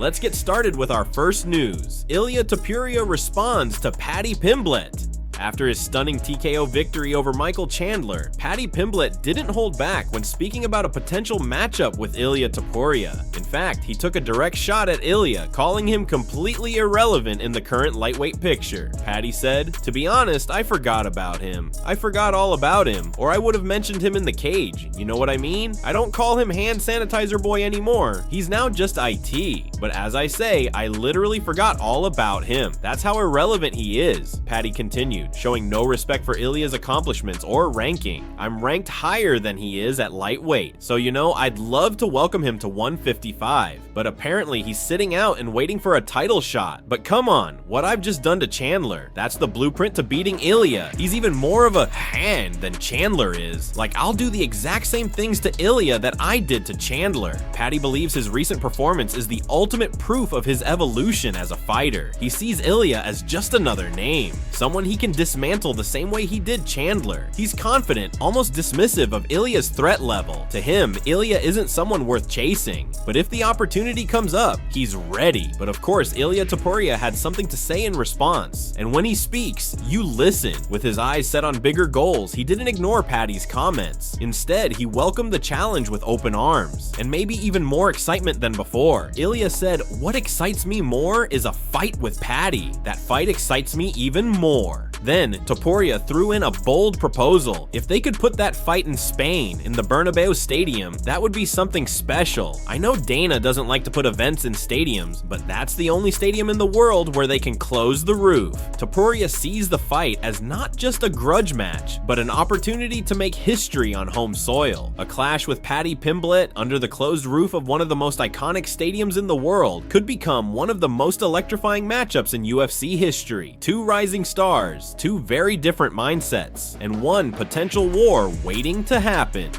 Let's get started with our first news. Ilia Topuria responds to Paddy Pimblett. After his stunning TKO victory over Michael Chandler, Paddy Pimblett didn't hold back when speaking about a potential matchup with Ilia Topuria. In fact, he took a direct shot at Ilia, calling him completely irrelevant in the current lightweight picture. Paddy said, "To be honest, I forgot about him. I forgot all about him, or I would have mentioned him in the cage. You know what I mean? I don't call him hand sanitizer boy anymore. He's now just IT. But as I say, I literally forgot all about him. That's how irrelevant he is," Paddy continued, showing no respect for Ilia's accomplishments or ranking. "I'm ranked higher than he is at lightweight, so you know, I'd love to welcome him to 155, but apparently he's sitting out and waiting for a title shot. But come on, what I've just done to Chandler, that's the blueprint to beating Ilia. He's even more of a hand than Chandler is. Like, I'll do the exact same things to Ilia that I did to Chandler." Paddy believes his recent performance is the ultimate proof of his evolution as a fighter. He sees Ilia as just another name, someone he can dismantle the same way he did Chandler. He's confident, almost dismissive of Ilia's threat level. To him, Ilia isn't someone worth chasing, but if the opportunity comes up, he's ready. But of course, Ilia Topuria had something to say in response, and when he speaks, you listen. With his eyes set on bigger goals, he didn't ignore Paddy's comments. Instead, he welcomed the challenge with open arms, and maybe even more excitement than before. Ilia said, "What excites me more is a fight with Paddy. That fight excites me even more." Then, Topuria threw in a bold proposal. If they could put that fight in Spain, in the Bernabeu Stadium, that would be something special. I know Dana doesn't like to put events in stadiums, but that's the only stadium in the world where they can close the roof. Topuria sees the fight as not just a grudge match, but an opportunity to make history on home soil. A clash with Paddy Pimblett under the closed roof of one of the most iconic stadiums in the world could become one of the most electrifying matchups in UFC history. Two rising stars, two very different mindsets, and one potential war waiting to happen.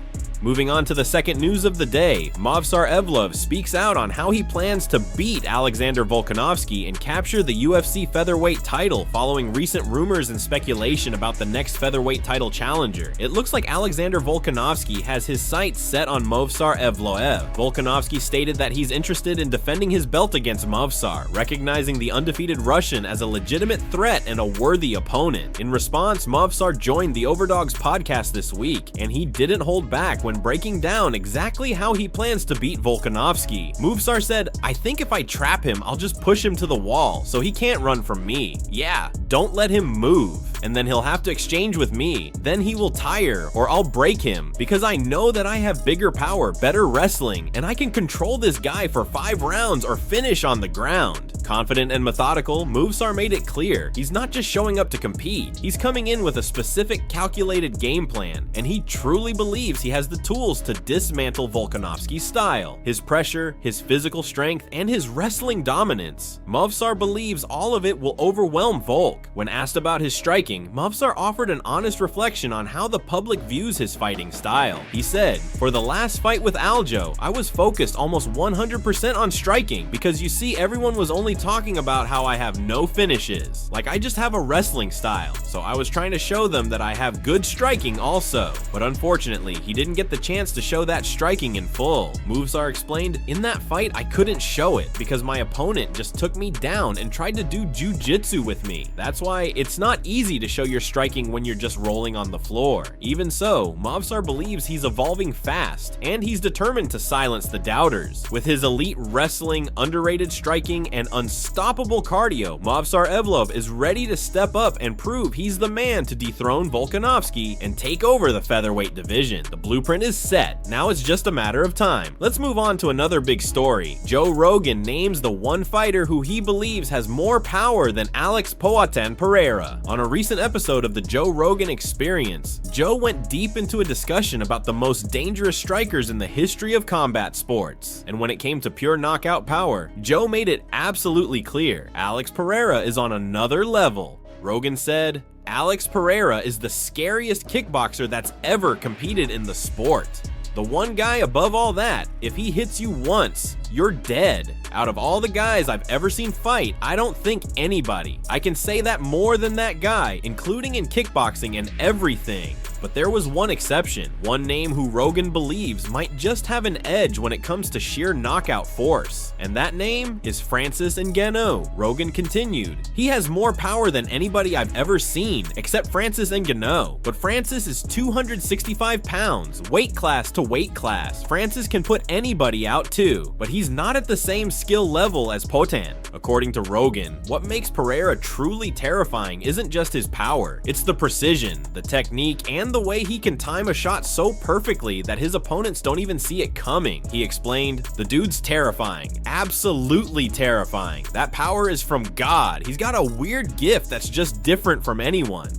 Moving on to the second news of the day, Movsar Evloev speaks out on how he plans to beat Alexander Vulcganowski and capture the UFC featherweight title following recent rumors and speculation about the next featherweight title challenger. It looks like Alexander Vulcganowski has his sights set on Movsar Evloev. Vulcganowski stated that he's interested in defending his belt against Movsar, recognizing the undefeated Russian as a legitimate threat and a worthy opponent. In response, Movsar joined the Overdogs podcast this week, and he didn't hold back when breaking down exactly how he plans to beat Vulcganowski. Movsar said, "I think if I trap him, I'll just push him to the wall, so he can't run from me. Yeah, don't let him move. And then he'll have to exchange with me. Then he will tire, or I'll break him, because I know that I have bigger power, better wrestling, and I can control this guy for 5 rounds or finish on the ground." Confident and methodical, Movsar made it clear he's not just showing up to compete. He's coming in with a specific calculated game plan, and he truly believes he has the tools to dismantle Vulcganowski's style, his pressure, his physical strength, and his wrestling dominance. Movsar believes all of it will overwhelm Volk. When asked about his striking, Movsar offered an honest reflection on how the public views his fighting style. He said, "For the last fight with Aljo, I was focused almost 100% on striking, because you see, everyone was only talking about how I have no finishes. Like, I just have a wrestling style. So I was trying to show them that I have good striking also. But unfortunately, he didn't get the chance to show that striking in full." Movsar explained, "In that fight, I couldn't show it because my opponent just took me down and tried to do jujitsu with me. That's why it's not easy to show your striking when you're just rolling on the floor." Even so, Movsar believes he's evolving fast, and he's determined to silence the doubters. With his elite wrestling, underrated striking, and unstoppable cardio, Movsar Evloev is ready to step up and prove he's the man to dethrone Vulcganowski and take over the featherweight division. The blueprint is set, now it's just a matter of time. Let's move on to another big story. Joe Rogan names the one fighter who he believes has more power than Alex Poatan Pereira. On a recent episode of the Joe Rogan Experience, Joe went deep into a discussion about the most dangerous strikers in the history of combat sports. And when it came to pure knockout power, Joe made it absolutely clear Alex Pereira is on another level. Rogan said, "Alex Pereira is the scariest kickboxer that's ever competed in the sport. The one guy above all that, if he hits you once, you're dead. Out of all the guys I've ever seen fight, I don't think anybody. I can say that more than that guy, including in kickboxing and everything. But there was one exception, one name who Rogan believes might just have an edge when it comes to sheer knockout force. And that name is Francis Ngannou. Rogan continued, "He has more power than anybody I've ever seen, except Francis Ngannou. But Francis is 265 pounds, weight class to weight class. Francis can put anybody out too, but he's not at the same skill level as Poatan." According to Rogan, what makes Pereira truly terrifying isn't just his power, it's the precision, the technique, and the way he can time a shot so perfectly that his opponents don't even see it coming. He explained, "The dude's terrifying, absolutely terrifying. That power is from God. He's got a weird gift that's just different from anyone."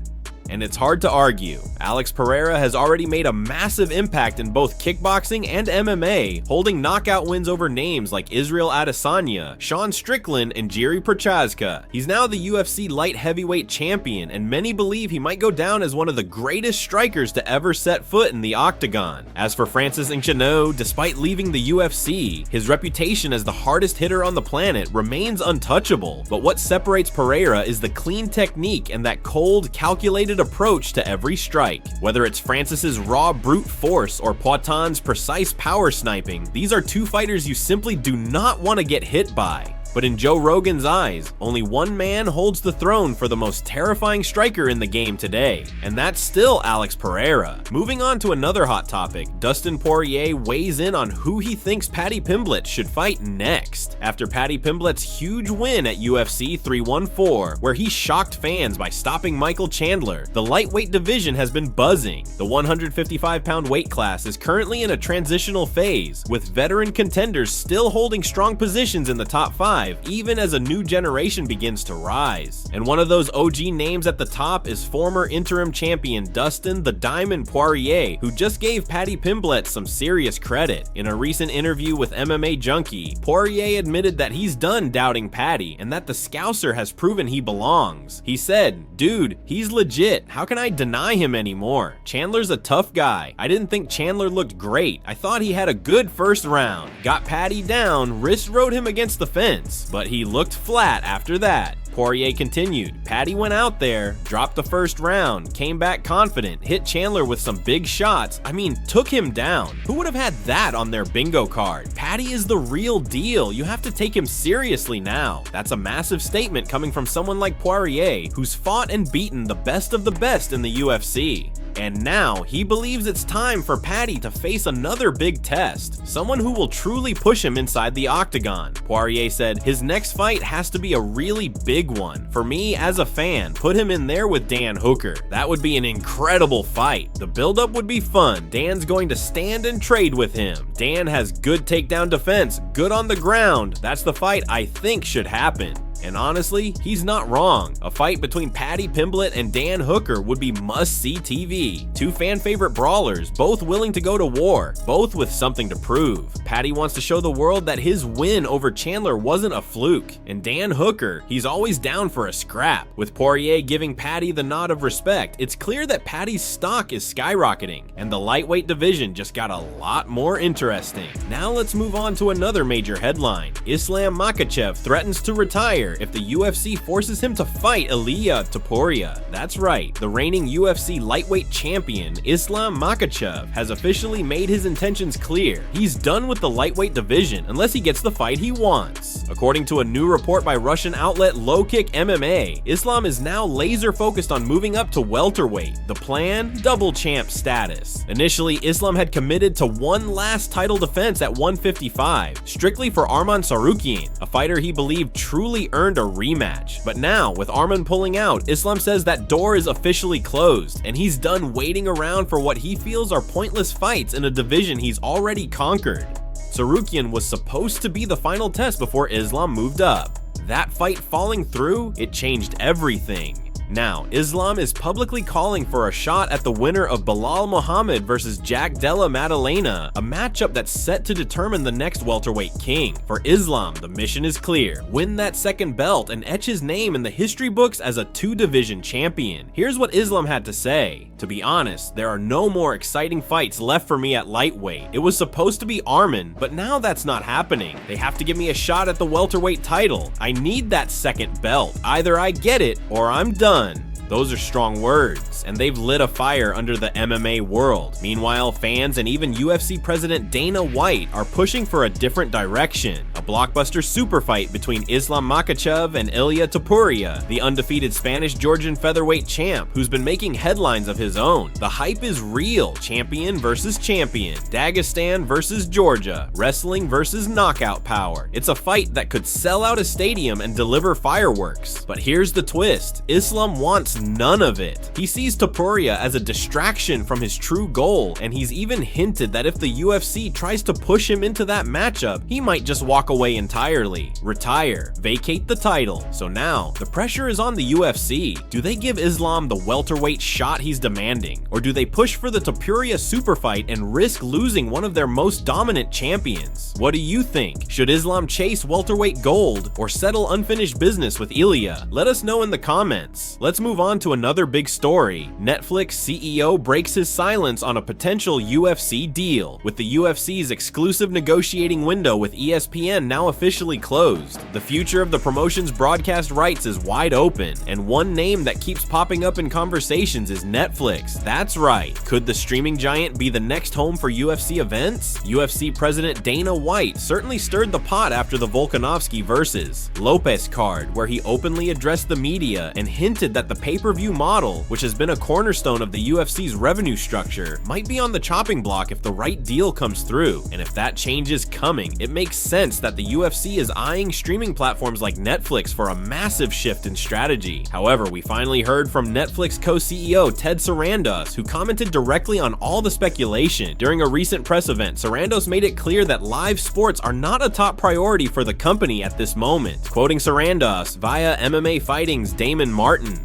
And it's hard to argue. Alex Pereira has already made a massive impact in both kickboxing and MMA, holding knockout wins over names like Israel Adesanya, Sean Strickland, and Jiri Prochazka. He's now the UFC light heavyweight champion, and many believe he might go down as one of the greatest strikers to ever set foot in the octagon. As for Francis Ngannou, despite leaving the UFC, his reputation as the hardest hitter on the planet remains untouchable. But what separates Pereira is the clean technique and that cold, calculated approach to every strike. Whether it's Francis's raw brute force or Poatan's precise power sniping, these are two fighters you simply do not want to get hit by. But in Joe Rogan's eyes, only one man holds the throne for the most terrifying striker in the game today, and that's still Alex Pereira. Moving on to another hot topic, Dustin Poirier weighs in on who he thinks Paddy Pimblett should fight next. After Paddy Pimblett's huge win at UFC 314, where he shocked fans by stopping Michael Chandler, the lightweight division has been buzzing. The 155-pound weight class is currently in a transitional phase, with veteran contenders still holding strong positions in the top 5, even as a new generation begins to rise. And one of those OG names at the top is former interim champion Dustin "The Diamond" Poirier, who just gave Paddy Pimblett some serious credit. In a recent interview with MMA Junkie, Poirier admitted that he's done doubting Paddy and that the Scouser has proven he belongs. He said, "Dude, he's legit. How can I deny him anymore? Chandler's a tough guy. I didn't think Chandler looked great. I thought he had a good first round. Got Paddy down, wrist rode him against the fence, but he looked flat after that." Poirier continued, "Paddy went out there, dropped the first round, came back confident, hit Chandler with some big shots. I mean, took him down. Who would have had that on their bingo card? Paddy is the real deal. You have to take him seriously now." That's a massive statement coming from someone like Poirier, who's fought and beaten the best of the best in the UFC. And now, he believes it's time for Paddy to face another big test, someone who will truly push him inside the octagon. Poirier said, "His next fight has to be a really big one. For me, as a fan, put him in there with Dan Hooker. That would be an incredible fight. The build-up would be fun. Dan's going to stand and trade with him. Dan has good takedown defense, good on the ground. That's the fight I think should happen." And honestly, he's not wrong. A fight between Paddy Pimblett and Dan Hooker would be must-see TV. Two fan-favorite brawlers, both willing to go to war, both with something to prove. Paddy wants to show the world that his win over Chandler wasn't a fluke. And Dan Hooker, he's always down for a scrap. With Poirier giving Paddy the nod of respect, it's clear that Paddy's stock is skyrocketing, and the lightweight division just got a lot more interesting. Now let's move on to another major headline. Islam Makhachev threatens to retire if the UFC forces him to fight Ilia Topuria. That's right, the reigning UFC lightweight champion Islam Makhachev has officially made his intentions clear. He's done with the lightweight division unless he gets the fight he wants. According to a new report by Russian outlet Low Kick MMA, Islam is now laser focused on moving up to welterweight. The plan? Double champ status. Initially, Islam had committed to one last title defense at 155, strictly for Arman Tsarukyan, a fighter he believed truly earned a rematch. But now, with Arman pulling out, Islam says that door is officially closed, and he's done waiting around for what he feels are pointless fights in a division he's already conquered. Tsarukyan was supposed to be the final test before Islam moved up. That fight falling through, it changed everything. Now, Islam is publicly calling for a shot at the winner of Balal Muhammad versus Jack Della Maddalena, a matchup that's set to determine the next welterweight king. For Islam, the mission is clear: win that second belt and etch his name in the history books as a two-division champion. Here's what Islam had to say: "To be honest, there are no more exciting fights left for me at lightweight. It was supposed to be Arman, but now that's not happening. They have to give me a shot at the welterweight title. I need that second belt. Either I get it or I'm done." Those are strong words, and they've lit a fire under the MMA world. Meanwhile, fans and even UFC President Dana White are pushing for a different direction. A blockbuster super fight between Islam Makhachev and Ilia Topuria, the undefeated Spanish-Georgian featherweight champ who's been making headlines of his own. The hype is real. Champion versus champion. Dagestan versus Georgia. Wrestling versus knockout power. It's a fight that could sell out a stadium and deliver fireworks. But here's the twist. Islam wants none of it. He sees Topuria as a distraction from his true goal, and he's even hinted that if the UFC tries to push him into that matchup, he might just walk away entirely, retire, vacate the title. So now, the pressure is on the UFC. Do they give Islam the welterweight shot he's demanding? Or do they push for the Topuria super fight and risk losing one of their most dominant champions? What do you think? Should Islam chase welterweight gold or settle unfinished business with Ilia? Let us know in the comments. Let's move on to another big story. Netflix CEO breaks his silence on a potential UFC deal, with the UFC's exclusive negotiating window with ESPN now officially closed. The future of the promotion's broadcast rights is wide open, and one name that keeps popping up in conversations is Netflix. That's right. Could the streaming giant be the next home for UFC events? UFC President Dana White certainly stirred the pot after the Vulcganowski vs. Lopez card, where he openly addressed the media and hinted that the pay-per-view model, which has been a cornerstone of the UFC's revenue structure, might be on the chopping block if the right deal comes through. And if that change is coming, it makes sense that the UFC is eyeing streaming platforms like Netflix for a massive shift in strategy. However, we finally heard from Netflix co-CEO Ted Sarandos, who commented directly on all the speculation. During a recent press event, Sarandos made it clear that live sports are not a top priority for the company at this moment. Quoting Sarandos via MMA Fighting's Damon Martin,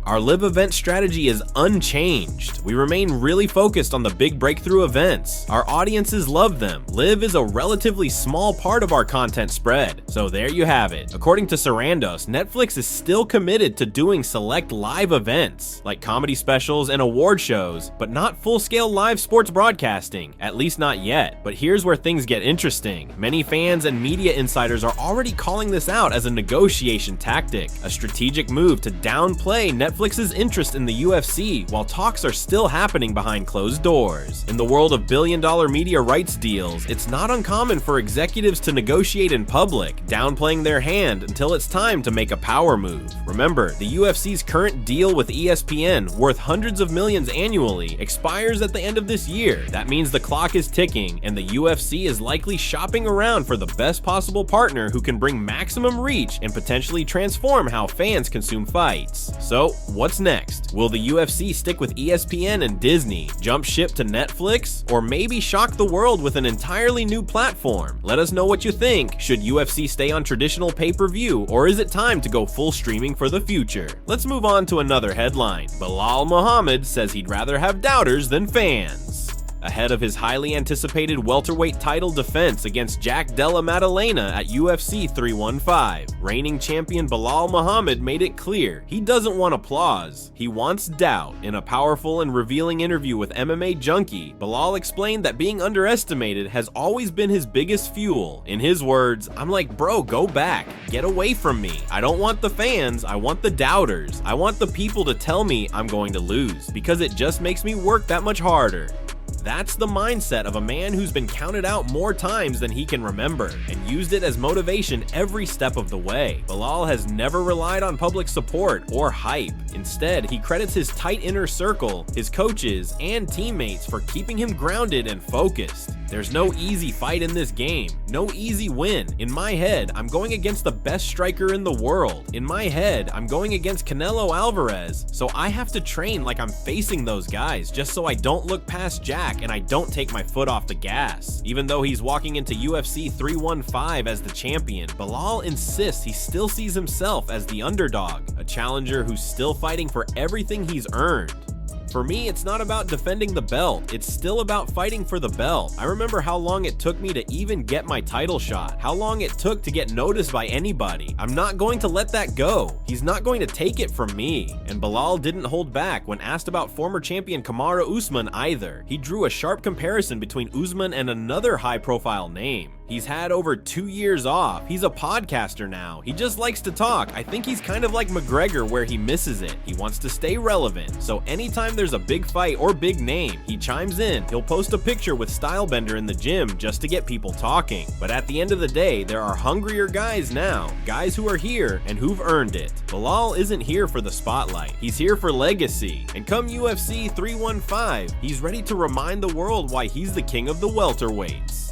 "Our live event strategy is unchanged. We remain really focused on the big breakthrough events. Our audiences love them. Live is a relatively small part of our content spread." So there you have it. According to Sarandos, Netflix is still committed to doing select live events, like comedy specials and award shows, but not full-scale live sports broadcasting, at least not yet. But here's where things get interesting. Many fans and media insiders are already calling this out as a negotiation tactic, a strategic move to downplay Netflix's interest in the UFC while talks are still happening behind closed doors. In the world of billion-dollar media rights deals, it's not uncommon for executives to negotiate in public, downplaying their hand until it's time to make a power move. Remember, the UFC's current deal with ESPN, worth hundreds of millions annually, expires at the end of this year. That means the clock is ticking, and the UFC is likely shopping around for the best possible partner who can bring maximum reach and potentially transform how fans consume fights. So, what's next? Will the UFC stick with ESPN and Disney, jump ship to Netflix, or maybe shock the world with an entirely new platform? Let us know what you think. Should UFC stay on traditional pay-per-view, or is it time to go full streaming for the future? Let's move on to another headline. Balal Muhammad says he'd rather have doubters than fans. Ahead of his highly anticipated welterweight title defense against Jack Della Maddalena at UFC 315, reigning champion Balal Muhammad made it clear he doesn't want applause, he wants doubt. In a powerful and revealing interview with MMA Junkie, Balal explained that being underestimated has always been his biggest fuel. In his words, "I'm like, bro, go back, get away from me. I don't want the fans, I want the doubters. I want the people to tell me I'm going to lose, because it just makes me work that much harder." That's the mindset of a man who's been counted out more times than he can remember, and used it as motivation every step of the way. Balal has never relied on public support or hype. Instead, he credits his tight inner circle, his coaches, and teammates for keeping him grounded and focused. There's no easy fight in this game, no easy win. In my head, I'm going against the best striker in the world. In my head, I'm going against Canelo Alvarez, so I have to train like I'm facing those guys just so I don't look past Jack and I don't take my foot off the gas. Even though he's walking into UFC 315 as the champion, Balal insists he still sees himself as the underdog, a challenger who's still fighting for everything he's earned. For me, it's not about defending the belt, it's still about fighting for the belt. I remember how long it took me to even get my title shot, how long it took to get noticed by anybody. I'm not going to let that go. He's not going to take it from me. And Balal didn't hold back when asked about former champion Kamaru Usman either. He drew a sharp comparison between Usman and another high-profile name. He's had over 2 years off. He's a podcaster now. He just likes to talk. I think he's kind of like McGregor where he misses it. He wants to stay relevant. So anytime there's a big fight or big name, he chimes in. He'll post a picture with Stylebender in the gym just to get people talking. But at the end of the day, there are hungrier guys now. Guys who are here and who've earned it. Balal isn't here for the spotlight. He's here for legacy. And come UFC 315, he's ready to remind the world why he's the king of the welterweights.